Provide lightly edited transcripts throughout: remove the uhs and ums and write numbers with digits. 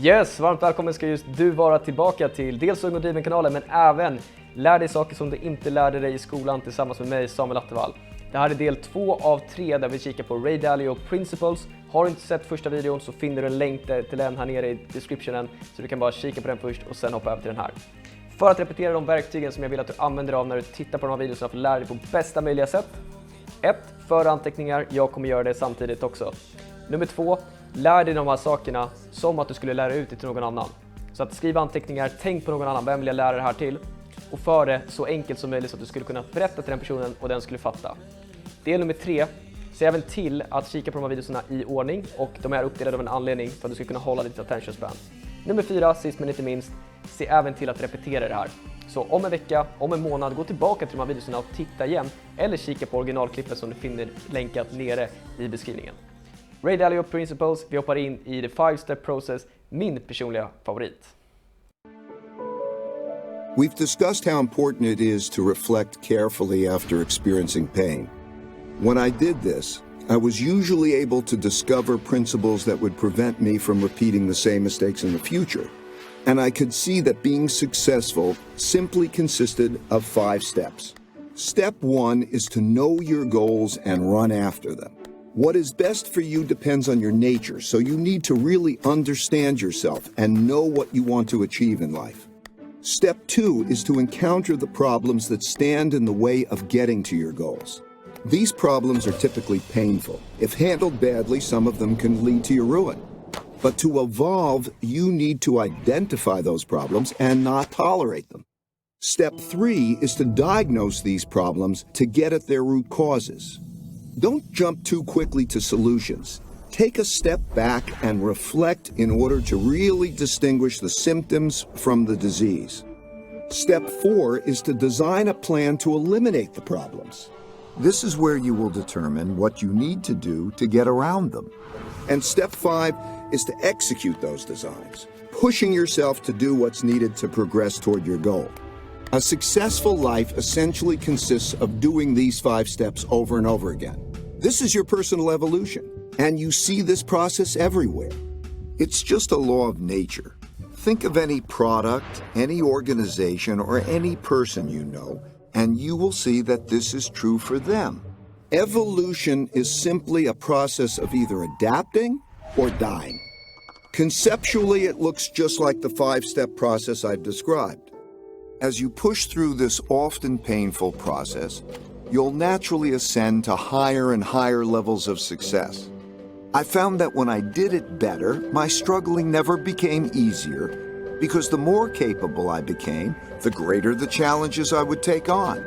Yes, varmt välkommen ska just du vara tillbaka till dels Ung Driven-kanalen men även lär dig saker som du inte lärde dig i skolan tillsammans med mig, Samuel Attevall. Det här är del 2 av 3 där vi kikar på Ray Dalio Principles. Har du inte sett första videon så finner du en länk till den här nere i descriptionen så du kan bara kika på den först och sen hoppa över till den här. För att repetera de verktygen som jag vill att du använder av när du tittar på de här videorna för att lära dig på bästa möjliga sätt. 1. För anteckningar, jag kommer göra det samtidigt också. Nummer 2. Lär dig de här sakerna som att du skulle lära ut det till någon annan. Så att skriva anteckningar, tänk på någon annan, vem vill jag lära det här till? Och för det så enkelt som möjligt så att du skulle kunna berätta till den personen och den skulle fatta. Del nummer 3. Se även till att kika på de här videorna i ordning och de är uppdelade av en anledning för att du ska kunna hålla ditt attention span. Nummer 4, sist men inte minst, se även till att repetera det här. Så om en vecka, om en månad, gå tillbaka till de här videorna och titta igen eller kika på originalklippet som du finner länkat nere i beskrivningen. Ray Dalio Principles, vi hoppar in i the 5-step process, min personliga favorit. We've discussed how important it is to reflect carefully after experiencing pain. When I did this, I was usually able to discover principles that would prevent me from repeating the same mistakes in the future. And I could see that being successful simply consisted of 5 steps. Step 1 is to know your goals and run after them. What is best for you depends on your nature, so you need to really understand yourself and know what you want to achieve in life. Step 2 is to encounter the problems that stand in the way of getting to your goals. These problems are typically painful. If handled badly, some of them can lead to your ruin. But to evolve, you need to identify those problems and not tolerate them. Step 3 is to diagnose these problems to get at their root causes. Don't jump too quickly to solutions. Take a step back and reflect in order to really distinguish the symptoms from the disease. Step 4 is to design a plan to eliminate the problems. This is where you will determine what you need to do to get around them. And step 5 is to execute those designs, pushing yourself to do what's needed to progress toward your goal. A successful life essentially consists of doing these 5 steps over and over again. This is your personal evolution, and you see this process everywhere. It's just a law of nature. Think of any product, any organization, or any person you know, and you will see that this is true for them. Evolution is simply a process of either adapting or dying. Conceptually, it looks just like the 5-step process I've described. As you push through this often painful process, you'll naturally ascend to higher and higher levels of success. I found that when I did it better, my struggling never became easier, because the more capable I became, the greater the challenges I would take on.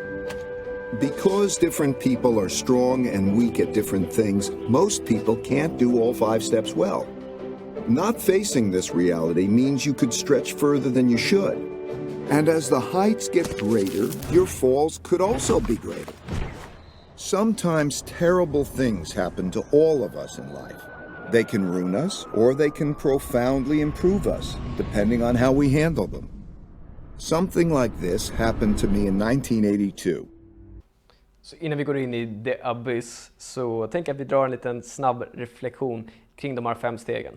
Because different people are strong and weak at different things, most people can't do all 5 steps well. Not facing this reality means you could stretch further than you should. And as the heights get greater, your falls could also be greater. Sometimes terrible things happen to all of us in life. They can ruin us, or they can profoundly improve us, depending on how we handle them. Something like this happened to me in 1982. Så innan vi går in i the abyss så tänker jag att vi drar en liten snabb reflektion kring de här 5 stegen.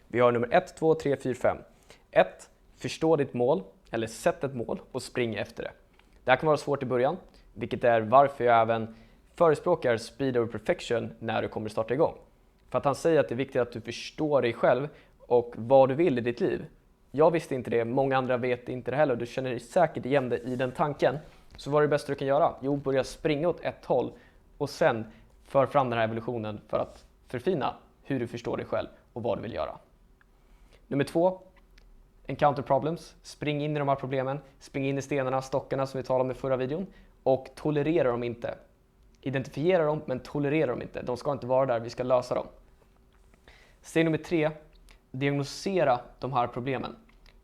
Vi har nummer 1, 2, 3, 4, 5. 1. Förstå ditt mål, eller sätt ett mål och spring efter det. Det här kan vara svårt i början, vilket är varför jag även förespråkar speed over perfection när du kommer starta igång. För att han säger att det är viktigt att du förstår dig själv och vad du vill i ditt liv. Jag visste inte det, många andra vet inte det heller och du känner dig säkert igen dig i den tanken. Så vad är det bästa du kan göra? Jo, börja springa åt ett håll och sen för fram den här evolutionen för att förfina hur du förstår dig själv och vad du vill göra. Nummer 2. Encounter problems. Spring in i de här problemen. Spring in i stenarna, stockarna som vi talade om i förra videon. Och tolerera dem inte. Identifiera dem men tolerera dem inte. De ska inte vara där, vi ska lösa dem. Steg nummer 3. Diagnosera de här problemen.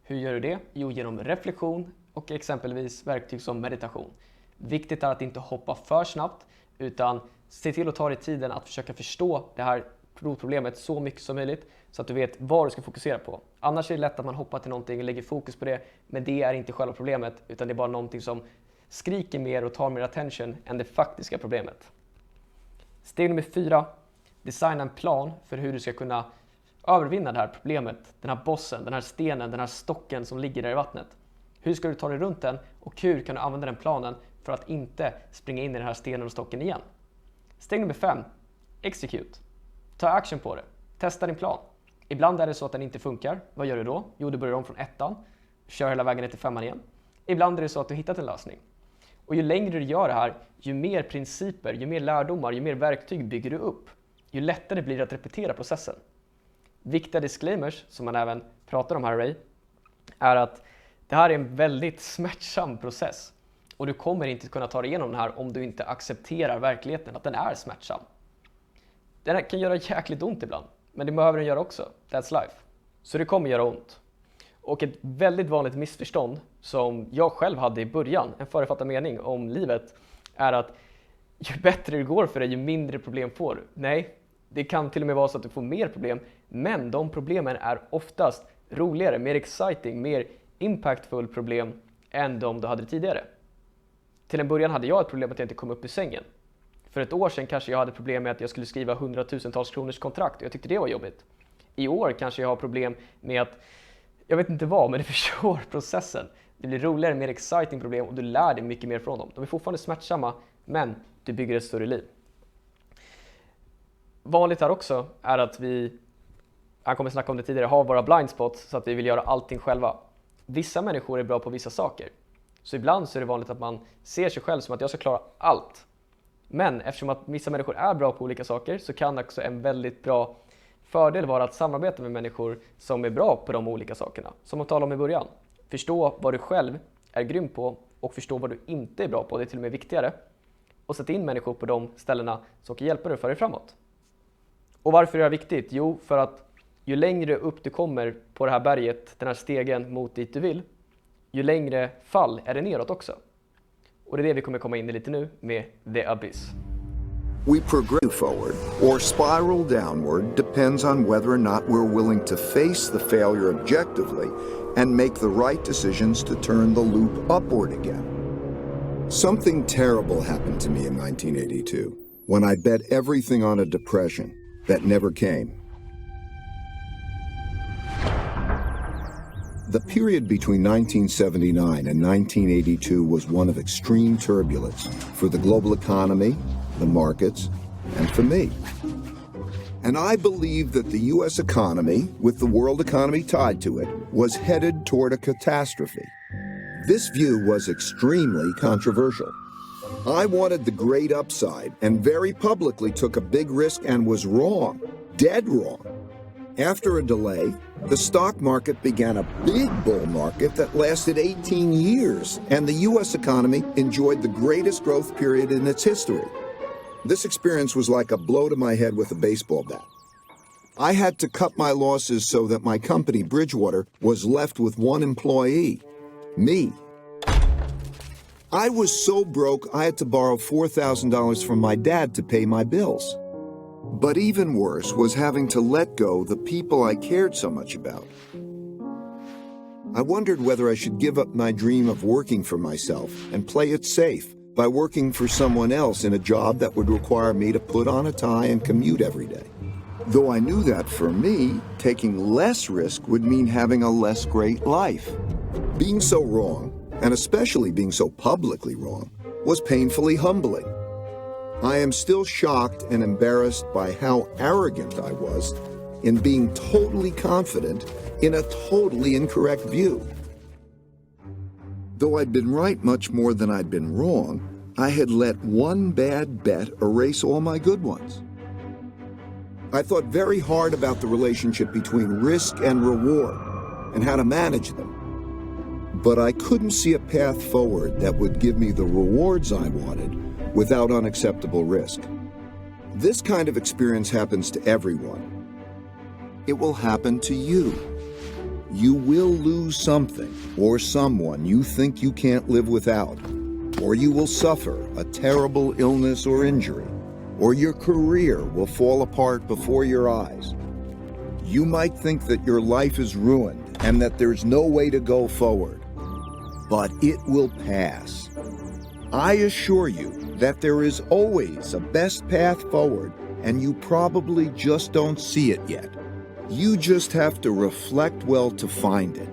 Hur gör du det? Jo, genom reflektion och exempelvis verktyg som meditation. Viktigt är att inte hoppa för snabbt utan se till att ta dig tiden att försöka förstå det här problemet så mycket som möjligt så att du vet vad du ska fokusera på. Annars är det lätt att man hoppar till någonting och lägger fokus på det, men det är inte själva problemet utan det är bara någonting som skriker mer och tar mer attention än det faktiska problemet. Steg nummer 4. Designa en plan för hur du ska kunna övervinna det här problemet, den här bossen, den här stenen, den här stocken som ligger där i vattnet. Hur ska du ta dig runt den och hur kan du använda den planen för att inte springa in i den här stenen och stocken igen? Steg nummer 5. Execute. Ta action på det. Testa din plan. Ibland är det så att den inte funkar. Vad gör du då? Jo, du börjar om från 1:an. Kör hela vägen ner till 5:an igen. Ibland är det så att du hittat en lösning. Och ju längre du gör det här, ju mer principer, ju mer lärdomar, ju mer verktyg bygger du upp. Ju lättare blir det att repetera processen. Viktiga disclaimers, som man även pratar om här, Ray, är att det här är en väldigt smärtsam process. Och du kommer inte kunna ta dig igenom den här om du inte accepterar verkligheten, att den är smärtsam. Den här kan göra jäkligt ont ibland, men det behöver den göra också. That's life. Så det kommer göra ont. Och ett väldigt vanligt missförstånd som jag själv hade i början, en förutfattad mening om livet, är att ju bättre det går för dig, ju mindre problem får du. Nej, det kan till och med vara så att du får mer problem, men de problemen är oftast roligare, mer exciting, mer impactful problem än de du hade tidigare. Till en början hade jag ett problem att jag inte kom upp ur sängen. För ett år sedan kanske jag hade problem med att jag skulle skriva 100 000-tals kronors kontrakt och jag tyckte det var jobbigt. I år kanske jag har problem med att, jag vet inte vad, men det förstår processen. Det blir roligare, mer exciting problem och du lär dig mycket mer från dem. De är fortfarande smärtsamma, men du bygger ett större liv. Vanligt här också är att jag kommer snacka om det tidigare, har våra blind spots så att vi vill göra allting själva. Vissa människor är bra på vissa saker. Så ibland så är det vanligt att man ser sig själv som att jag ska klara allt. Men eftersom att vissa människor är bra på olika saker så kan också en väldigt bra fördel vara att samarbeta med människor som är bra på de olika sakerna. Som jag talade om i början. Förstå vad du själv är grym på och förstå vad du inte är bra på. Det är till och med viktigare. Och sätta in människor på de ställena som kan hjälpa dig för dig framåt. Och varför är det här viktigt? Jo, för att ju längre upp du kommer på det här berget, den här stegen mot dit du vill, ju längre fall är det neråt också. Och det är det vi kommer komma in i lite nu med The Abyss. We progress forward or spiral downward depends on whether or not we're willing to face the failure objectively and make the right decisions to turn the loop upward again. Something terrible happened to me in 1982 when I bet everything on a depression that never came. The period between 1979 and 1982 was one of extreme turbulence for the global economy, the markets, and for me. And I believed that the U.S. economy, with the world economy tied to it, was headed toward a catastrophe. This view was extremely controversial. I wanted the great upside and very publicly took a big risk and was wrong, dead wrong. After a delay, the stock market began a big bull market that lasted 18 years, and the U.S. economy enjoyed the greatest growth period in its history. This experience was like a blow to my head with a baseball bat. I had to cut my losses so that my company, Bridgewater, was left with one employee, me. I was so broke I had to borrow $4,000 from my dad to pay my bills. But even worse was having to let go the people I cared so much about. I wondered whether I should give up my dream of working for myself and play it safe by working for someone else in a job that would require me to put on a tie and commute every day. Though I knew that for me, taking less risk would mean having a less great life. Being so wrong, and especially being so publicly wrong, was painfully humbling. I am still shocked and embarrassed by how arrogant I was in being totally confident in a totally incorrect view. Though I'd been right much more than I'd been wrong, I had let one bad bet erase all my good ones. I thought very hard about the relationship between risk and reward and how to manage them. But I couldn't see a path forward that would give me the rewards I wanted without unacceptable risk. This kind of experience happens to everyone. It will happen to you. You will lose something or someone you think you can't live without, or you will suffer a terrible illness or injury, or your career will fall apart before your eyes. You might think that your life is ruined and that there's no way to go forward, but it will pass. I assure you that there is always a best path forward, and you probably just don't see it yet. You just have to reflect well to find it.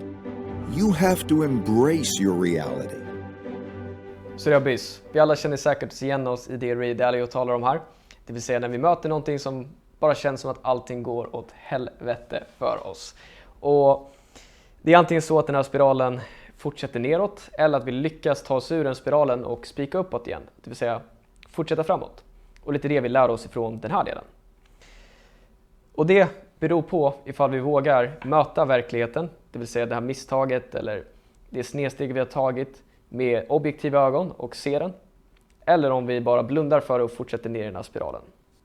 You have to embrace your reality. Så det är abyss. Vi alla känner säkert igen oss i det Ray Dalio talar om här. Det vill säga när vi möter någonting som bara känns som att allting går åt helvete för oss. Och det är antingen så att den här spiralen fortsätter neråt eller att vi lyckas ta oss ur den spiralen och spika uppåt igen. Det vill säga fortsätta framåt. Och lite det vi lär oss ifrån den här delen. Och det beror på ifall vi vågar möta verkligheten, det vill säga det här misstaget eller det snedsteg vi har tagit med objektiva ögon och se den. Eller om vi bara blundar för det och fortsätter ner i den här spiralen.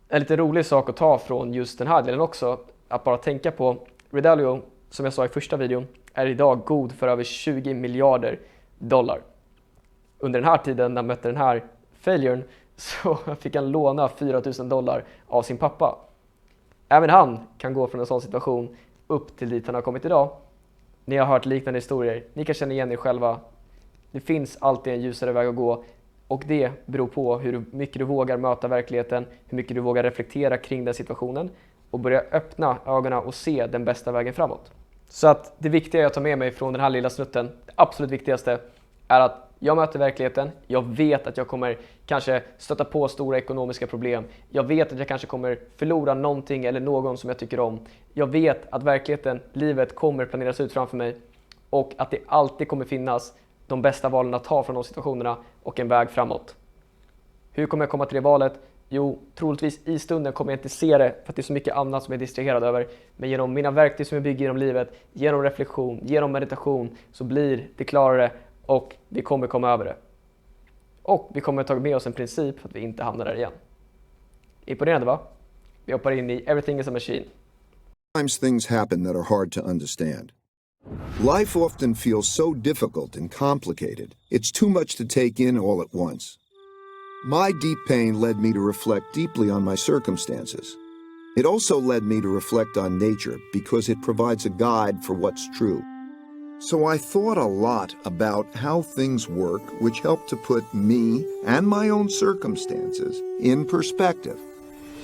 En lite rolig sak att ta från just den här delen också, att bara tänka på Ray Dalio, som jag sa i första videon, är idag god för över 20 miljarder dollar. Under den här tiden när han mötte den här failuren så fick han låna $4,000 av sin pappa. Även han kan gå från en sån situation upp till dit han har kommit idag. Ni har hört liknande historier, ni kan känna igen er själva. Det finns alltid en ljusare väg att gå och det beror på hur mycket du vågar möta verkligheten, hur mycket du vågar reflektera kring den situationen och börja öppna ögonen och se den bästa vägen framåt. Så att det viktiga jag tar med mig från den här lilla snutten, det absolut viktigaste, är att jag möter verkligheten, jag vet att jag kommer kanske stöta på stora ekonomiska problem, jag vet att jag kanske kommer förlora någonting eller någon som jag tycker om, jag vet att verkligheten, livet kommer planeras ut framför mig och att det alltid kommer finnas de bästa valen att ta från de situationerna och en väg framåt. Hur kommer jag komma till det valet? Jo, troligtvis i stunden kommer jag inte se det för att det är så mycket annat som jag är distraherad över. Men genom mina verktyg som jag bygger genom livet, genom reflektion, genom meditation så blir det klarare och vi kommer komma över det. Och vi kommer ta med oss en princip för att vi inte hamnar där igen. Imponerande va? Vi hoppar in i Everything is a Machine. Sometimes things happen that are hard to understand. Life often feels so difficult and complicated. It's too much to take in all at once. My deep pain led me to reflect deeply on my circumstances. It also led me to reflect on nature because it provides a guide for what's true. So I thought a lot about how things work, which helped to put me and my own circumstances in perspective.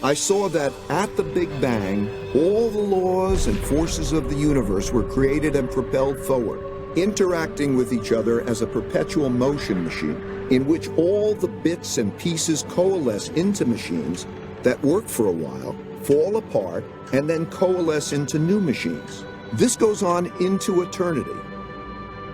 I saw that at the Big Bang, all the laws and forces of the universe were created and propelled forward, interacting with each other as a perpetual motion machine, in which all the bits and pieces coalesce into machines that work for a while, fall apart, and then coalesce into new machines. This goes on into eternity.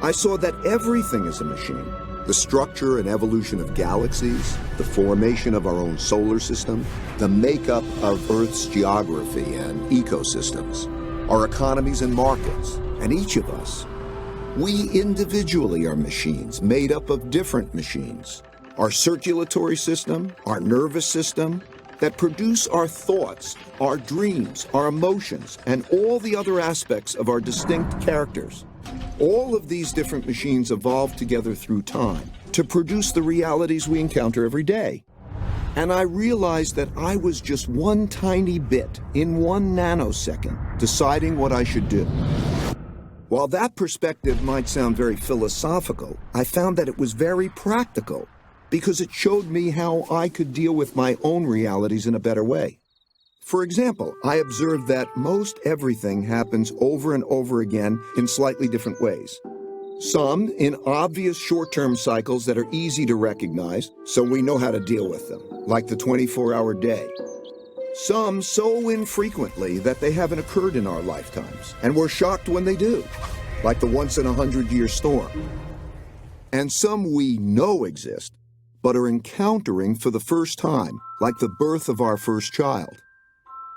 I saw that everything is a machine. The structure and evolution of galaxies, the formation of our own solar system, the makeup of Earth's geography and ecosystems, our economies and markets, and each of us. We individually are machines made up of different machines. Our circulatory system, our nervous system, that produce our thoughts, our dreams, our emotions, and all the other aspects of our distinct characters. All of these different machines evolve together through time to produce the realities we encounter every day. And I realized that I was just one tiny bit in 1 nanosecond deciding what I should do. While that perspective might sound very philosophical, I found that it was very practical because it showed me how I could deal with my own realities in a better way. For example, I observed that most everything happens over and over again in slightly different ways. Some in obvious short-term cycles that are easy to recognize, so we know how to deal with them, like the 24-hour day. Some so infrequently that they haven't occurred in our lifetimes, and we're shocked when they do, like the once-in-a-100-year storm. And some we know exist, but are encountering for the first time, like the birth of our first child.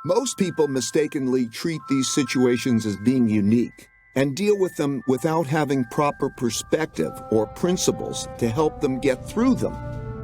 Most people mistakenly treat these situations as being unique and deal with them without having proper perspective or principles to help them get through them.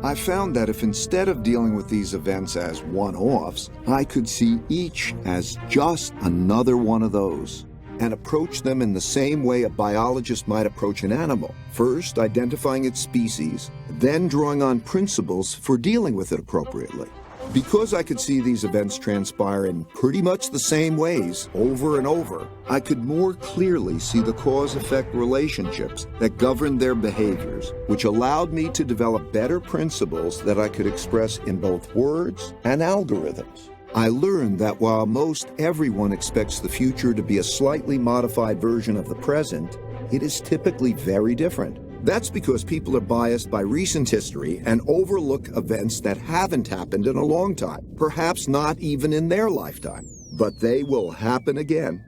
I found that if instead of dealing with these events as one-offs, I could see each as just another one of those and approach them in the same way a biologist might approach an animal, first identifying its species, then drawing on principles for dealing with it appropriately. Because I could see these events transpire in pretty much the same ways over and over, I could more clearly see the cause-effect relationships that governed their behaviors, which allowed me to develop better principles that I could express in both words and algorithms. I learned that while most everyone expects the future to be a slightly modified version of the present, it is typically very different. That's because people are biased by recent history and overlook events that haven't happened in a long time, perhaps not even in their lifetime, but they will happen again.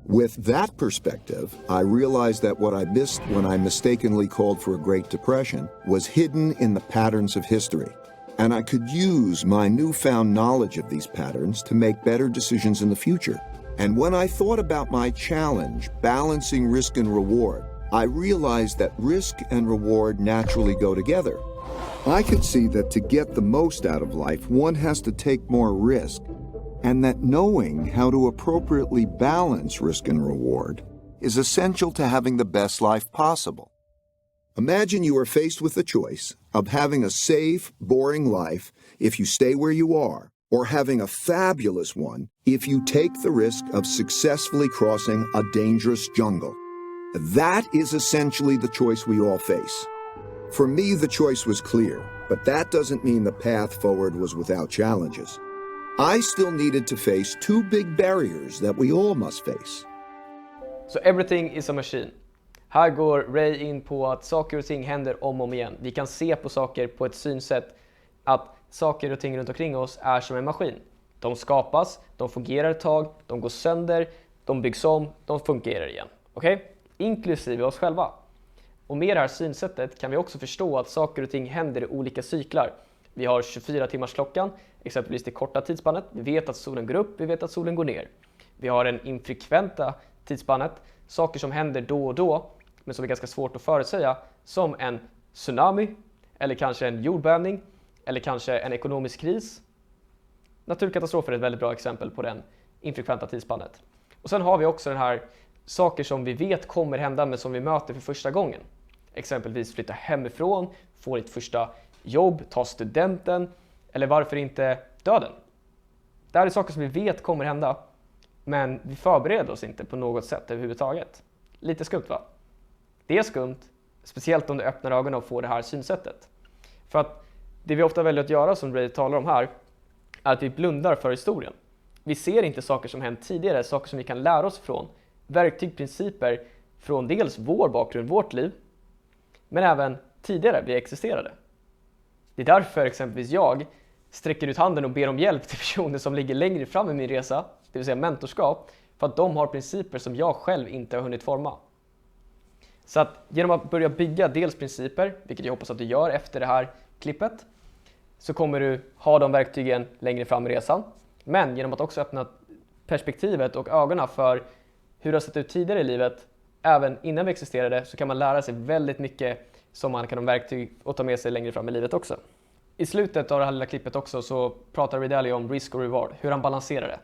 With that perspective, I realized that what I missed when I mistakenly called for a Great Depression was hidden in the patterns of history, and I could use my newfound knowledge of these patterns to make better decisions in the future. And when I thought about my challenge, balancing risk and reward, I realized that risk and reward naturally go together. I could see that to get the most out of life, one has to take more risk, and that knowing how to appropriately balance risk and reward is essential to having the best life possible. Imagine you are faced with the choice of having a safe, boring life if you stay where you are, or having a fabulous one if you take the risk of successfully crossing a dangerous jungle. That is essentially the choice we all face. For me, the choice was clear, but that doesn't mean the path forward was without challenges. I still needed to face two big barriers that we all must face. So everything is a machine. Här går Ray in på att saker och ting händer om och om igen. Vi kan se på saker på ett synsätt att saker och ting runt omkring oss är som en maskin. De skapas, de fungerar ett tag, de går sönder, de byggs om, de fungerar igen. Okej? Inklusive oss själva. Och med det här synsättet kan vi också förstå att saker och ting händer i olika cyklar. Vi har 24 timmars klockan, exempelvis det korta tidsspannet. Vi vet att solen går upp, vi vet att solen går ner. Vi har den infrekventa tidsspannet, saker som händer då och då, men som är ganska svårt att förutsäga, som en tsunami, eller kanske en jordbävning, eller kanske en ekonomisk kris. Naturkatastrofer är ett väldigt bra exempel på den infrekventa tidsspannet. Och sen har vi också den här saker som vi vet kommer hända men som vi möter för första gången. Exempelvis flytta hemifrån, få ditt första jobb, ta studenten, eller varför inte döden. Det här är saker som vi vet kommer hända, men vi förbereder oss inte på något sätt överhuvudtaget. Lite skumt, va? Det är skumt, speciellt om du öppnar ögonen och får det här synsättet. För att det vi ofta väljer att göra, som Ray talar om här, är att vi blundar för historien. Vi ser inte saker som hänt tidigare, saker som vi kan lära oss från. Verktyg, principer från dels vår bakgrund, vårt liv, men även tidigare vi existerade. Det är därför exempelvis jag sträcker ut handen och ber om hjälp till personer som ligger längre fram i min resa, det vill säga mentorskap, för att de har principer som jag själv inte har hunnit forma. Så att genom att börja bygga dels principer, vilket jag hoppas att du gör efter det här klippet, så kommer du ha de verktygen längre fram i resan. Men genom att också öppna perspektivet och ögonen för hur det har sett ut tidigare i livet, även innan vi existerade, så kan man lära sig väldigt mycket som man kan ha verktyg och ta med sig längre fram i livet också. I slutet av det här lilla klippet också så pratar Ray Dalio om risk och reward, hur han balanserar det.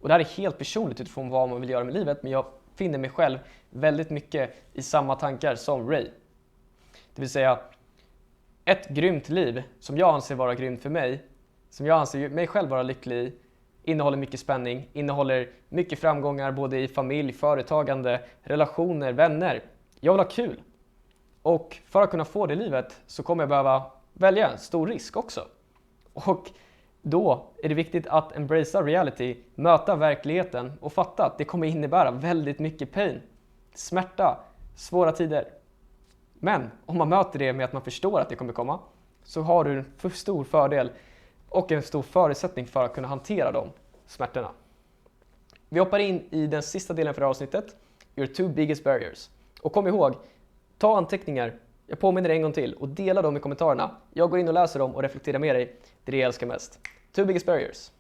Och det här är helt personligt utifrån vad man vill göra med livet, men jag finner mig själv väldigt mycket i samma tankar som Ray. Det vill säga, ett grymt liv som jag anser vara grymt för mig, som jag anser mig själv vara lycklig i, innehåller mycket spänning, innehåller mycket framgångar både i familj, företagande, relationer, vänner. Jag vill ha kul. Och för att kunna få det livet så kommer jag behöva välja en stor risk också. Och då är det viktigt att embracea reality, möta verkligheten och fatta att det kommer innebära väldigt mycket pain, smärta, svåra tider. Men om man möter det med att man förstår att det kommer komma, så har du en för stor fördel och en stor förutsättning för att kunna hantera de smärtorna. Vi hoppar in i den sista delen för det här avsnittet, your two biggest barriers. Och kom ihåg, ta anteckningar, jag påminner en gång till, och dela dem i kommentarerna. Jag går in och läser dem och reflekterar med dig. Det är det jag älskar mest. Two biggest barriers.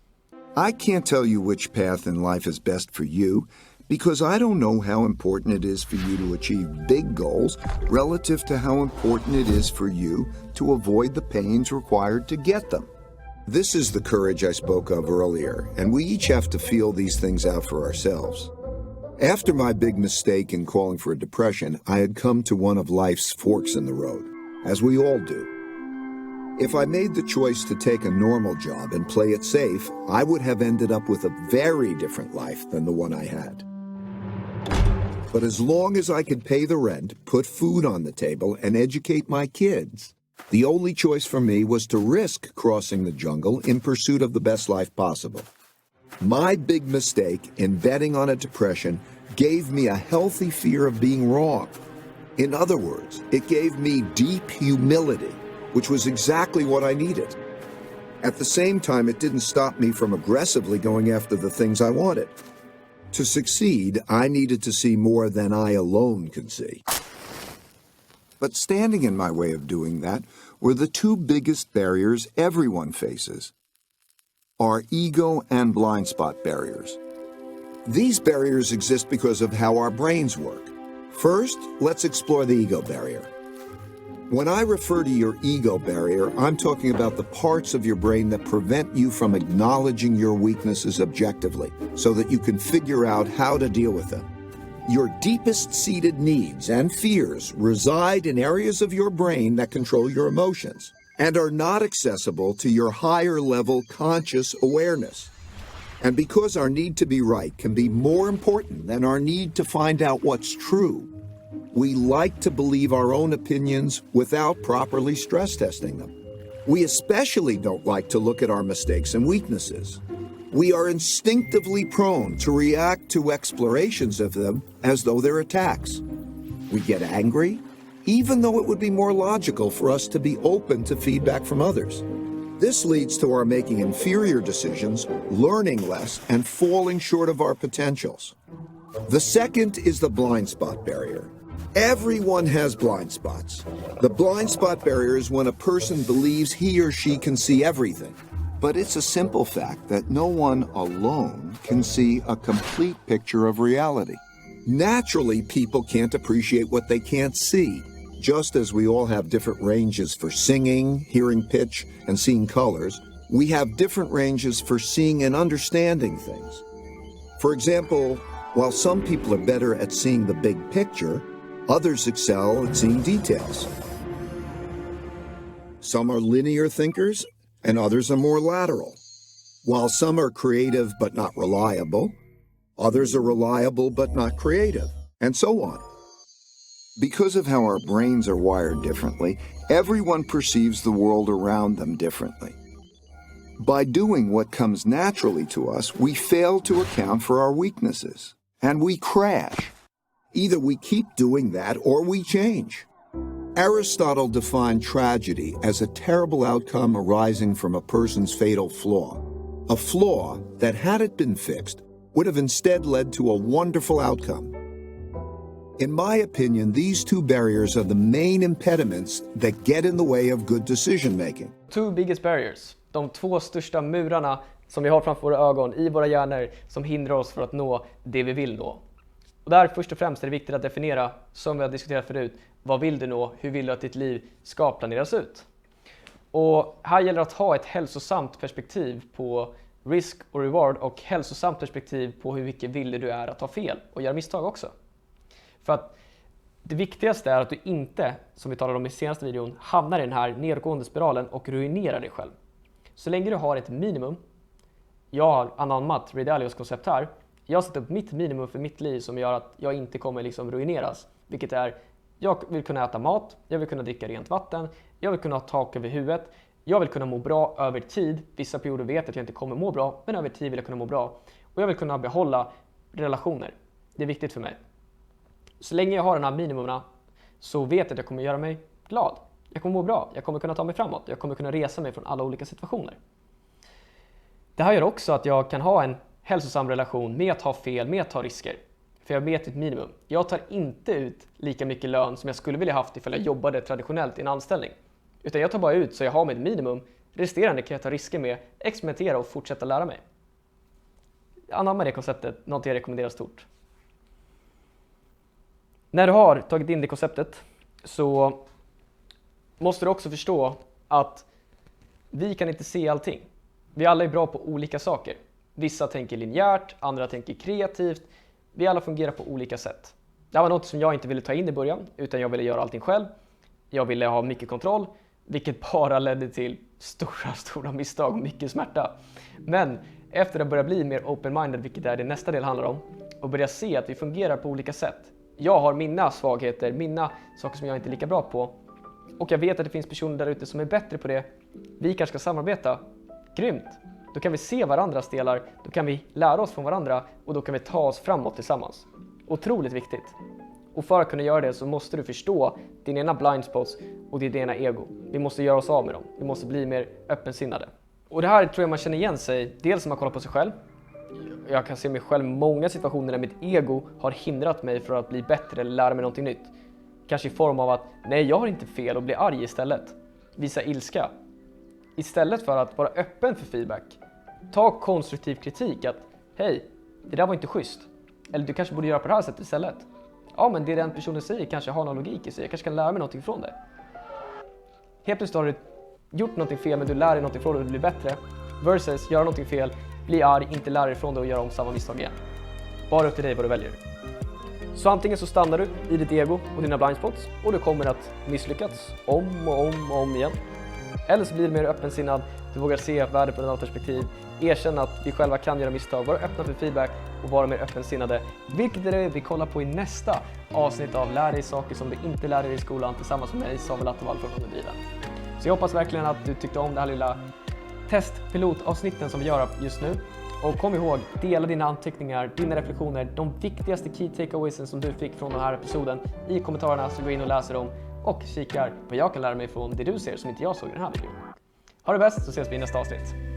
I can't tell you which path in life is best for you because I don't know how important it is for you to achieve big goals relative to how important it is for you to avoid the pains required to get them. This is the courage I spoke of earlier, and we each have to feel these things out for ourselves. After my big mistake in calling for a depression, I had come to one of life's forks in the road, as we all do. If I made the choice to take a normal job and play it safe, I would have ended up with a very different life than the one I had. But as long as I could pay the rent, put food on the table, and educate my kids, The only choice for me was to risk crossing the jungle in pursuit of the best life possible. My big mistake in betting on a depression gave me a healthy fear of being wrong. In other words, it gave me deep humility, which was exactly what I needed. At the same time, it didn't stop me from aggressively going after the things I wanted. To succeed, I needed to see more than I alone could see. But standing in my way of doing that were the two biggest barriers everyone faces: our ego and blind spot barriers. These barriers exist because of how our brains work. First, let's explore the ego barrier. When I refer to your ego barrier, I'm talking about the parts of your brain that prevent you from acknowledging your weaknesses objectively so that you can figure out how to deal with them. Your deepest seated needs and fears reside in areas of your brain that control your emotions and are not accessible to your higher level conscious awareness. And because our need to be right can be more important than our need to find out what's true, we like to believe our own opinions without properly stress testing them. We especially don't like to look at our mistakes and weaknesses. We are instinctively prone to react to explorations of them as though they're attacks. We get angry, even though it would be more logical for us to be open to feedback from others. This leads to our making inferior decisions, learning less, and falling short of our potentials. The second is the blind spot barrier. Everyone has blind spots. The blind spot barrier is when a person believes he or she can see everything. But it's a simple fact that no one alone can see a complete picture of reality. Naturally, people can't appreciate what they can't see. Just as we all have different ranges for singing, hearing pitch, and seeing colors, we have different ranges for seeing and understanding things. For example, while some people are better at seeing the big picture, others excel at seeing details. Some are linear thinkers, and others are more lateral. While some are creative but not reliable, others are reliable but not creative, and so on. Because of how our brains are wired differently, everyone perceives the world around them differently. By doing what comes naturally to us, we fail to account for our weaknesses, and we crash. Either we keep doing that or we change. Aristotle defined tragedy as a terrible outcome arising from a person's fatal flaw. A flaw that, had it been fixed, would have instead led to a wonderful outcome. In my opinion, these two barriers are the main impediments that get in the way of good decision making. Two biggest barriers. De två största murarna som vi har framför våra ögon i våra hjärnor som hindrar oss från att nå det vi vill nå. Och där först och främst är det viktigt att definiera, som vi har diskuterat förut, vad vill du nå? Hur vill du att ditt liv ska planeras ut? Och här gäller det att ha ett hälsosamt perspektiv på risk och reward och hälsosamt perspektiv på hur mycket villig du är att ta fel och göra misstag också. För att det viktigaste är att du inte, som vi talade om i senaste videon, hamnar i den här nedåtgående spiralen och ruinerar dig själv. Så länge du har ett minimum, jag har anammat Ray Dalios koncept här, jag har satt upp mitt minimum för mitt liv som gör att jag inte kommer ruineras. Vilket är, jag vill kunna äta mat, jag vill kunna dricka rent vatten, jag vill kunna ha tak över huvudet, jag vill kunna må bra över tid. Vissa perioder vet att jag inte kommer må bra, men över tid vill jag kunna må bra. Och jag vill kunna behålla relationer. Det är viktigt för mig. Så länge jag har den här minimumna så vet jag att jag kommer göra mig glad. Jag kommer må bra, jag kommer kunna ta mig framåt, jag kommer kunna resa mig från alla olika situationer. Det här gör också att jag kan ha en hälsosam relation med att ha fel, med att ta risker. För jag vet ett minimum. Jag tar inte ut lika mycket lön som jag skulle vilja haft ifall jag jobbade traditionellt i en anställning. Utan jag tar bara ut så jag har med ett minimum. Resterande kan jag ta risker med, experimentera och fortsätta lära mig. Anamma det konceptet, något jag rekommenderar stort. När du har tagit in det konceptet så måste du också förstå att vi kan inte se allting. Vi alla är bra på olika saker. Vissa tänker linjärt, andra tänker kreativt. Vi alla fungerar på olika sätt. Det var något som jag inte ville ta in i början, utan jag ville göra allting själv. Jag ville ha mycket kontroll, vilket bara ledde till stora misstag och mycket smärta. Men efter att börja bli mer open-minded, vilket är det nästa del handlar om, och börja se att vi fungerar på olika sätt. Jag har mina svagheter, mina saker som jag inte är lika bra på. Och jag vet att det finns personer där ute som är bättre på det. Vi kanske ska samarbeta. Grymt! Då kan vi se varandras delar, då kan vi lära oss från varandra och då kan vi ta oss framåt tillsammans. Otroligt viktigt. Och för att kunna göra det så måste du förstå dina ena blind spots och ditt ena ego. Vi måste göra oss av med dem. Vi måste bli mer öppensinnade. Och det här tror jag man känner igen sig, dels när man kollar på sig själv. Jag kan se mig själv i många situationer där mitt ego har hindrat mig från att bli bättre eller lära mig någonting nytt. Kanske i form av att, nej jag har inte fel och bli arg istället. Visa ilska. Istället för att vara öppen för feedback. Ta konstruktiv kritik att, hej, det där var inte schysst. Eller du kanske borde göra på det här sättet istället. Ja, men det den personen säger kanske har någon logik i sig. Jag kanske kan lära mig någonting från det. Helt plötsligt har du gjort någonting fel men du lär dig någonting från det och du blir bättre. Versus göra någonting fel, bli arg, inte lära dig från det och göra om samma misstag igen. Bara upp till dig vad du väljer. Så antingen så stannar du i ditt ego och dina blind spots och du kommer att misslyckas om och om igen. Eller så blir du mer öppensinnad, du vågar se världen på ett annat perspektiv, erkänna att vi själva kan göra misstag, vara öppna för feedback och vara mer öppensinnade. Vilket är det vi kollar på i nästa avsnitt av Lär dig saker som du inte lär dig i skolan tillsammans med mig, Samuel från Ung Driven. Så jag hoppas verkligen att du tyckte om det här lilla testpilotavsnitten som vi gör just nu. Och kom ihåg, dela dina anteckningar, dina reflektioner, de viktigaste key takeaways som du fick från den här episoden i kommentarerna, så gå in och läser dem och kikar vad jag kan lära mig från det du ser som inte jag såg i den här videon. Ha det bäst, så ses vi i nästa avsnitt.